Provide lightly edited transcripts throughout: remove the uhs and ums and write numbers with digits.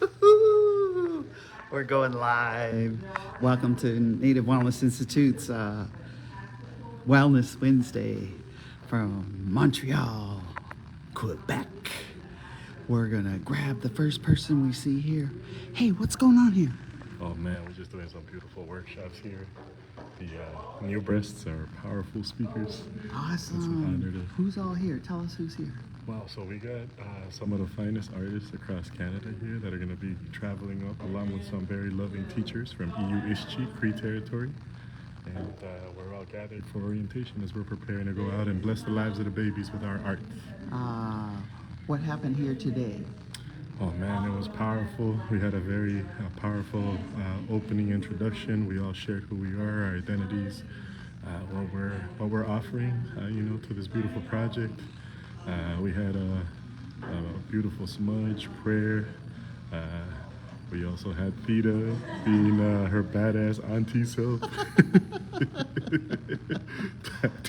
We're going live. Welcome to Native Wellness Institute's Wellness Wednesday from Montreal, Quebec. We're gonna grab the first person we see here. Hey, what's going on here? Oh man, we're just doing some beautiful workshops here. The New Breasts are powerful speakers. It's an honor Awesome. to. Who's all here? Tell us who's here. Wow, so we got some of the finest artists across Canada here that are going to be traveling up along with some very loving teachers from EU Ishchi, Cree territory. And we're all gathered for orientation as we're preparing to go out and bless the lives of the babies with our art. What happened here today? Oh man, it was powerful. We had a very powerful opening introduction. We all shared who we are, our identities, what we're offering, to this beautiful project. We had a beautiful smudge prayer. We also had Theta being her badass auntie self,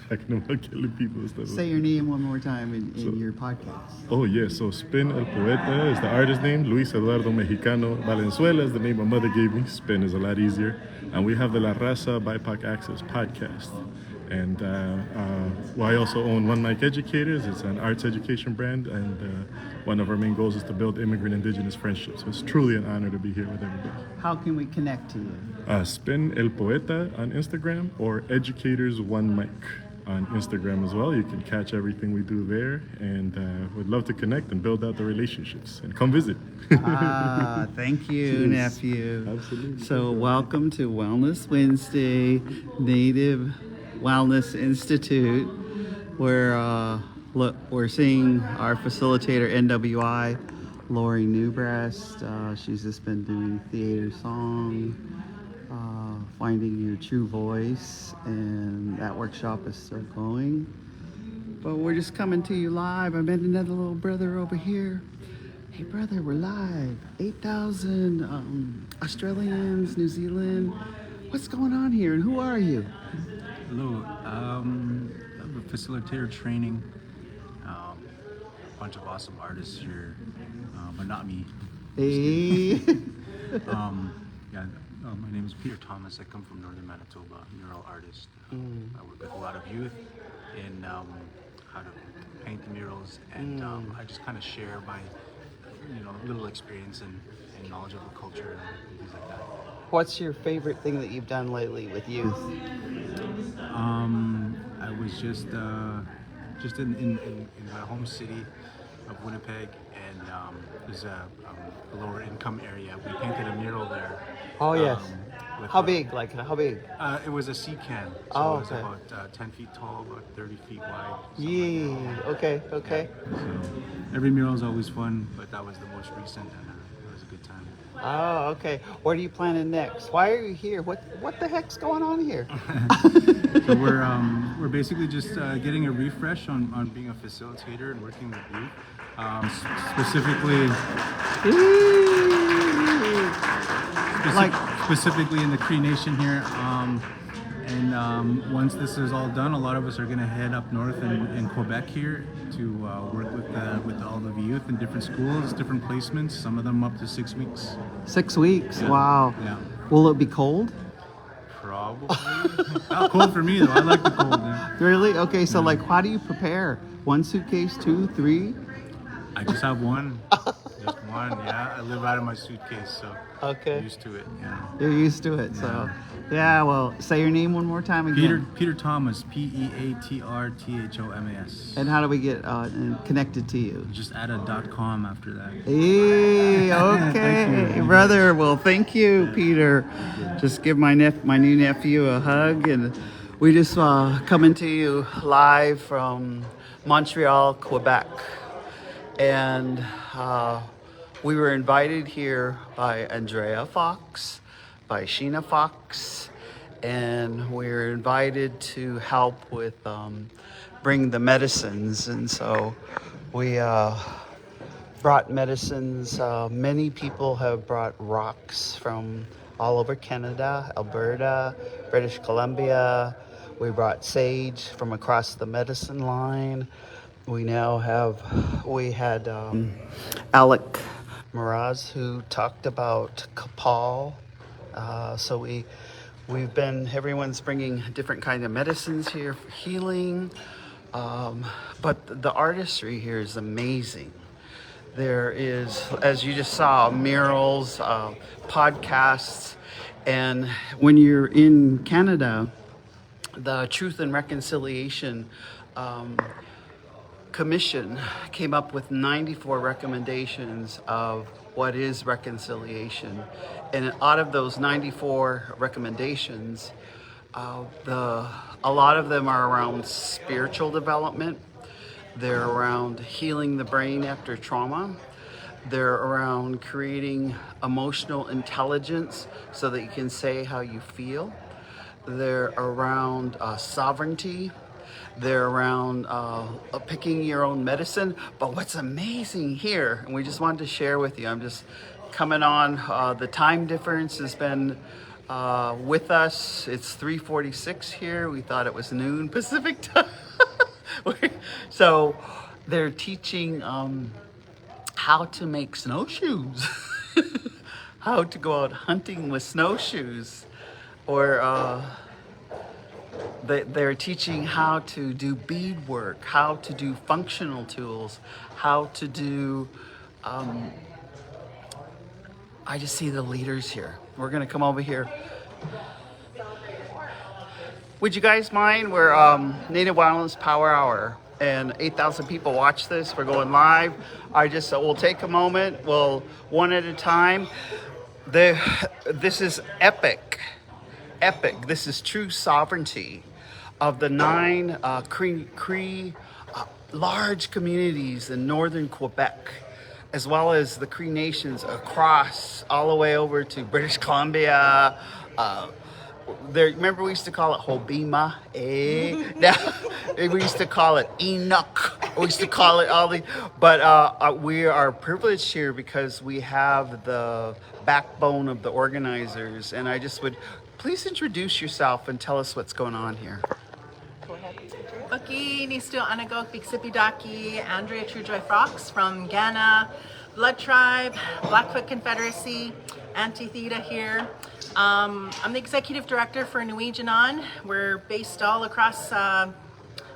talking about killing people and stuff. Say your name one more time in your podcast. Oh yes, so Spin El Poeta is the artist name. Luis Eduardo Mexicano Valenzuela is the name my mother gave me. Spin is a lot easier. And we have the La Raza BIPOC Access podcast. And I also own One Mic Educators. It's an arts education brand, and one of our main goals is to build immigrant-indigenous friendships. So it's truly an honor to be here with everybody. How can we connect to you? Spin El Poeta on Instagram, or Educators One Mic on Instagram as well. You can catch everything we do there, and would love to connect and build out the relationships. And come visit. Thank you, Cheers. nephew. Absolutely. So welcome to Wellness Wednesday, Native Wellness Institute, where we're seeing our facilitator NWI, Lori Newbreast. She's just been doing theater song, finding your true voice, and that workshop is still going. But we're just coming to you live. I met another little brother over here. Hey brother, we're live. 8,000 Australians, New Zealand. What's going on here and who are you? Hello, I'm a facilitator training. A bunch of awesome artists here, but not me. Hey. My name is Peter Thomas. I come from Northern Manitoba, mural artist. I work with a lot of youth in how to paint the murals, and I just kind of share my, little experience and knowledge of the culture and things like that. What's your favorite thing that you've done lately with youth? I was just in my home city of Winnipeg, and there's a lower income area. We painted a mural there. Oh yes. How big? How big? It was a sea can. So Oh, it was okay. about 10 feet tall, about 30 feet wide. Yee. Like that. Okay. So every mural is always fun, but that was the most recent, and it was a good time. Oh, okay. What are you planning next? Why are you here? What the heck's going on here? So we're basically just getting a refresh on being a facilitator and working with youth, specifically in the Cree Nation here. And once this is all done, a lot of us are going to head up north in Quebec here to work with all of the youth in different schools, different placements. Some of them up to 6 weeks. 6 weeks. Yeah. Wow. Yeah. Will it be cold? Probably. Not cold for me though. I like the cold. Yeah. Really? Okay. So how do you prepare? 1 suitcase, 2, 3? I just have one. Just one, yeah. I live out of my suitcase, so Okay. I'm used to it. Yeah. You're used to it. So, yeah. Well, say your name one more time again. Peter Thomas, PeatrThomas. And how do we get connected to you? Just add a .com after that. Hey, okay, Thank you. brother. Well, thank you, Peter. Just give my new nephew a hug, and we just coming to you live from Montreal, Quebec, and we were invited here by Andrea Fox, by Sheena Fox, and we were invited to help with bring the medicines, and so we brought medicines. Many people have brought rocks from all over Canada, Alberta, British Columbia. We brought sage from across the medicine line. We had Alec Miraz, who talked about Kapal. So everyone's bringing different kind of medicines here for healing. But the artistry here is amazing. There is, as you just saw, murals, podcasts, and when you're in Canada, the Truth and Reconciliation Commission came up with 94 recommendations of what is reconciliation. And out of those 94 recommendations, a lot of them are around spiritual development. They're around healing the brain after trauma. They're around creating emotional intelligence so that you can say how you feel. They're around sovereignty. They're around picking your own medicine. But what's amazing here, and we just wanted to share with you, I'm just coming on, the time difference has been with us. It's 3:46 here. We thought it was noon Pacific time. So they're teaching how to make snowshoes, how to go out hunting with snowshoes, or they're teaching how to do beadwork, how to do functional tools, how to do, I just see the leaders here. We're gonna come over here. Would you guys mind? We're Native Wildlands Power Hour, and 8,000 people watch this. We're going live. We'll take a moment. We'll one at a time. This is epic. This is true sovereignty of the 9 Cree large communities in northern Quebec, as well as the Cree nations across all the way over to British Columbia. Remember we used to call it Hobima, Now, we used to call it Enoch. We used to call it all the, but we are privileged here because we have the backbone of the organizers. And I just would, please introduce yourself and tell us what's going on here. Okay, Nisto Anagok Biksipidaki, Andrea Trujoy Fox from Ghana, Blood Tribe, Blackfoot Confederacy, Anti-Theta here. I'm the executive director for Nuijanon. We're based all across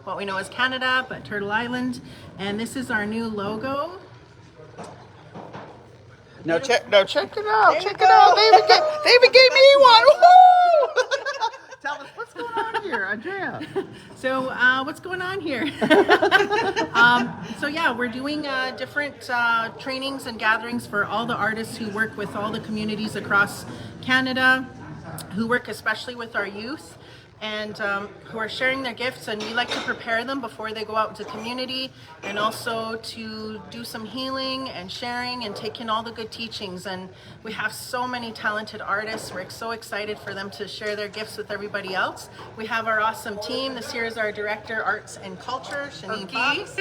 what we know as Canada, but Turtle Island. And this is our new logo. Now check it out. Check it out. David gave me one. Woo-hoo! Tell us what's going on here, Andrea. So what's going on here? So yeah, we're doing different trainings and gatherings for all the artists who work with all the communities across Canada, who work especially with our youth, and who are sharing their gifts, and we like to prepare them before they go out into community, and also to do some healing and sharing and take in all the good teachings. And we have so many talented artists. We're so excited for them to share their gifts with everybody else. We have our awesome team. This here is our director, Arts and Culture, Shanine Fox.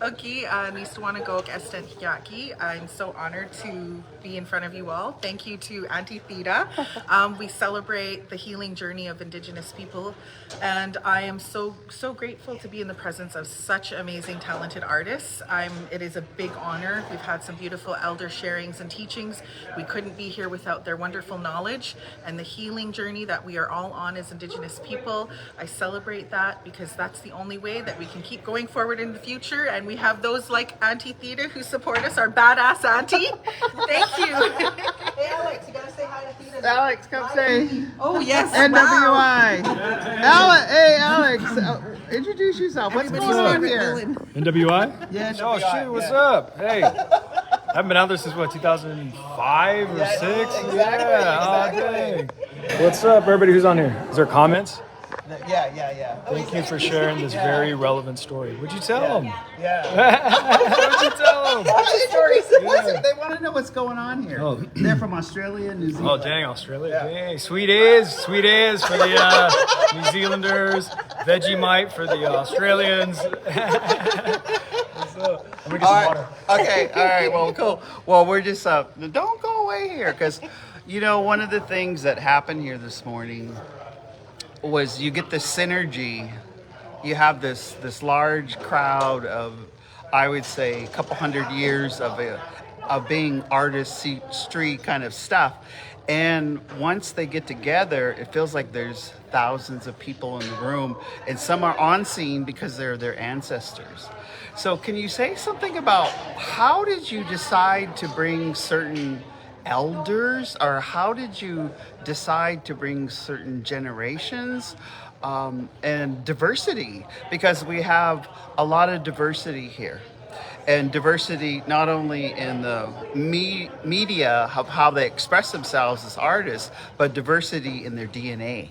Okay, Niswanagok Estetiaki. I'm so honored to be in front of you all. Thank you to Anti-Theta. We celebrate the healing journey of Indigenous people, and I am so grateful to be in the presence of such amazing talented artists. It is a big honor. We've had some beautiful elder sharings and teachings. We couldn't be here without their wonderful knowledge and the healing journey that we are all on as Indigenous people. I celebrate that because that's the only way that we can keep going forward in the future, and we have those like Anti-Theta who support us, our badass auntie. Thank you. Hey Alex, you gotta say hi to Theta. Alex, come say Oh yes, NWI. Alex, hey Alex, introduce yourself. What's going on here? NWI? Yeah, Oh shit, what's up? Hey. I haven't been out there since what, 2005 or 6? Yeah, oh dang. What's up, everybody who's on here? Is there comments? Yeah. Thank you for sharing this very relevant story. What'd you tell them? Yeah. What'd you tell them? Listen, they want to know what's going on here. Oh. They're from Australia, New Oh Zealand. dang, Australia. Dang. Sweet is for the New Zealanders. Vegemite for the Australians. What's up? Let me get some water. Okay, all right, well, cool. Well, we're just, don't go away here, because, one of the things that happened here this morning was you get the synergy. You have this large crowd of, I would say, a couple hundred years of of being artistry kind of stuff. And once they get together, it feels like there's thousands of people in the room, and some are on scene because they're their ancestors. So can you say something about how did you decide to bring certain elders, or how did you decide to bring certain generations, and diversity? Because we have a lot of diversity here. And diversity not only in the media of how they express themselves as artists, but diversity in their DNA.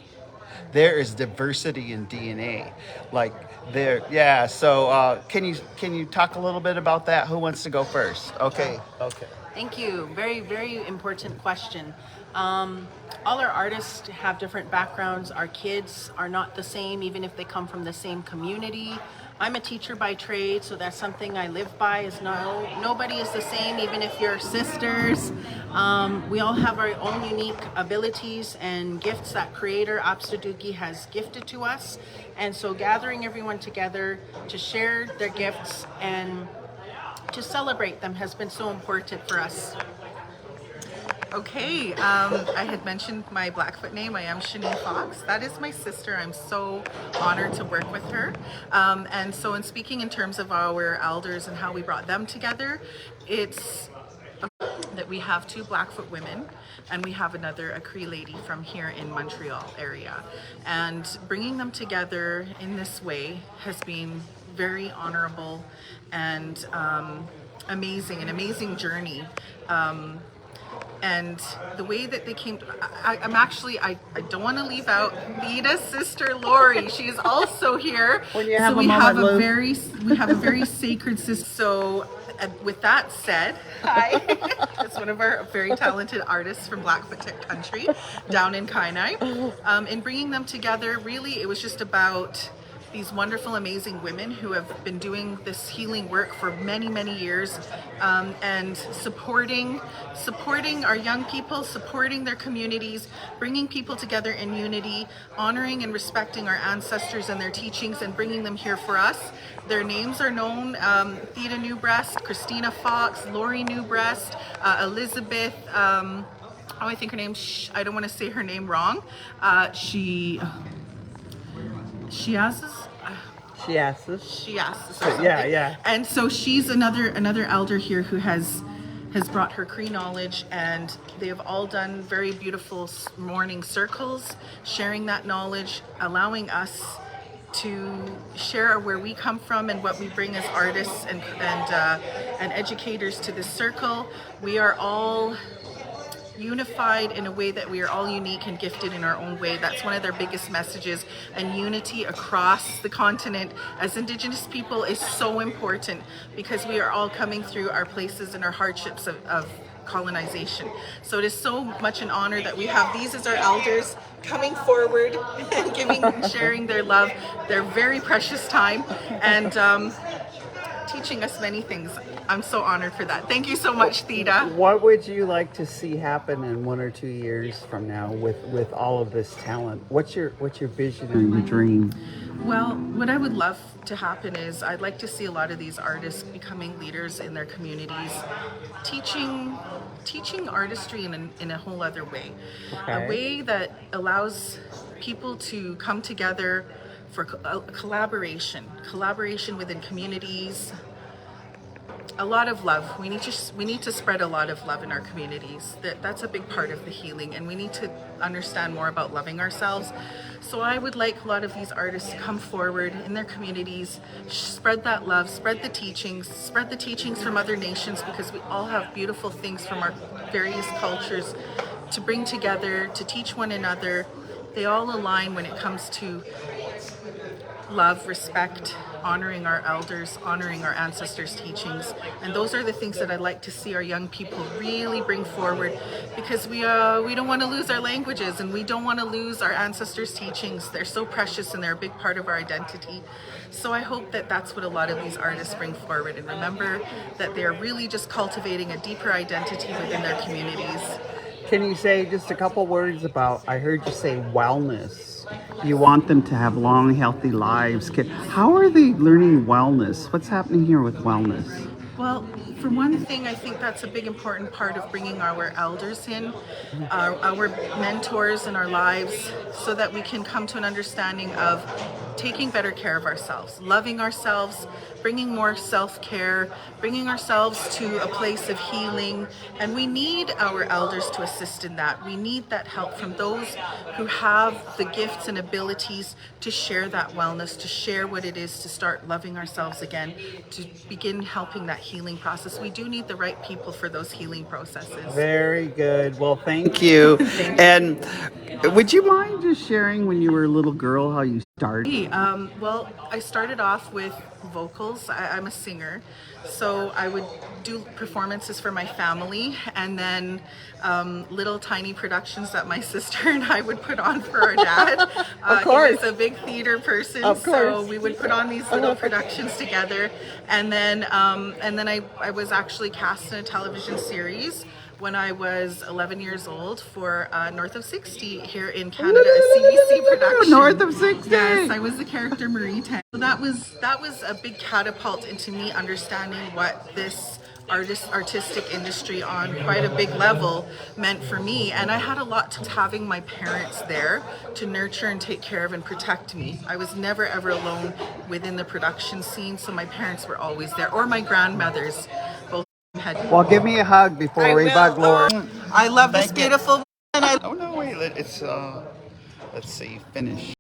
There is diversity in DNA, like there. Yeah. So can you talk a little bit about that? Who wants to go first? Okay. Okay. Thank you. Very, very important question. All our artists have different backgrounds. Our kids are not the same, even if they come from the same community. I'm a teacher by trade, so that's something I live by. Is nobody is the same, even if you're sisters. We all have our own unique abilities and gifts that Creator Apsaduki has gifted to us, and so gathering everyone together to share their gifts and to celebrate them has been so important for us. Okay, I had mentioned my Blackfoot name. I am Shanice Fox. That is my sister. I'm so honored to work with her. And so in speaking in terms of our elders and how we brought them together, it's that we have 2 Blackfoot women and we have a Cree lady from here in Montreal area. And bringing them together in this way has been very honorable and amazing, an amazing journey. And the way that they came, I don't want to leave out Theta's sister Lori. She is also here. When you have so a we moment, have Lou. we have a very sacred sister. So with that said, hi, it's one of our very talented artists from Blackfoot Tech Country down in Kainai. In bringing them together, really, it was just about these wonderful, amazing women who have been doing this healing work for many, many years, and supporting our young people, supporting their communities, bringing people together in unity, honoring and respecting our ancestors and their teachings, and bringing them here for us. Their names are known: Theta Newbreast, Christina Fox, Lori Newbreast, Elizabeth. I think her name. I don't want to say her name wrong. Shiazes. Yeah. And so she's another elder here who has brought her Cree knowledge, and they have all done very beautiful morning circles, sharing that knowledge, allowing us to share where we come from and what we bring as artists and educators to this circle. We are all unified in a way that we are all unique and gifted in our own way. That's one of their biggest messages, and unity across the continent as Indigenous people is so important, because we are all coming through our places and our hardships of colonization. So it is so much an honor that we have these as our elders coming forward and sharing their love, their very precious time, and teaching us many things. I'm so honored for that. Thank you so much, Theta. What would you like to see happen in 1 or 2 years from now with all of this talent? What's your vision or your dream? Well, what I would love to happen is I'd like to see a lot of these artists becoming leaders in their communities, teaching artistry in a whole other way. Okay. A way that allows people to come together for collaboration within communities. A lot of love. We need to spread a lot of love in our communities. That's a big part of the healing, and we need to understand more about loving ourselves. So I would like a lot of these artists to come forward in their communities, spread that love, spread the teachings from other nations, because we all have beautiful things from our various cultures to bring together, to teach one another. They all align when it comes to love, respect, honoring our elders, honoring our ancestors' teachings. And those are the things that I'd like to see our young people really bring forward, because we don't want to lose our languages, and we don't want to lose our ancestors' teachings. They're so precious and they're a big part of our identity. So I hope that that's what a lot of these artists bring forward, and remember that they're really just cultivating a deeper identity within their communities. Can you say just a couple words about, I heard you say wellness. You want them to have long, healthy lives. How are they learning wellness? What's happening here with wellness? Well, For one thing, I think that's a big important part of bringing our elders in, our mentors in our lives, so that we can come to an understanding of taking better care of ourselves, loving ourselves, bringing more self-care, bringing ourselves to a place of healing. And we need our elders to assist in that. We need that help from those who have the gifts and abilities to share that wellness, to share what it is to start loving ourselves again, to begin helping that healing process. We do need the right people for those healing processes. Very good. Well, thank you. And would you mind just sharing when you were a little girl how you started? Well, I started off with vocals. I'm a singer, so I would do performances for my family, and then little tiny productions that my sister and I would put on for our dad. Of course. He was a big theater person, Of course. so we would put on these little productions together, and then I was actually cast in a television series when I was 11 years old for North of 60 here in Canada, a CBC production. North of 60. Yes, I was the character Marie Tang. So that was a big catapult into me understanding what this artistic industry on quite a big level meant for me. And I had a lot to having my parents there to nurture and take care of and protect me. I was never ever alone within the production scene, so my parents were always there, or my grandmothers. Both had. Well, give me a hug before I we will. bug Laura. I love this Thank you. beautiful. Oh no, wait. It's let's see. Finish.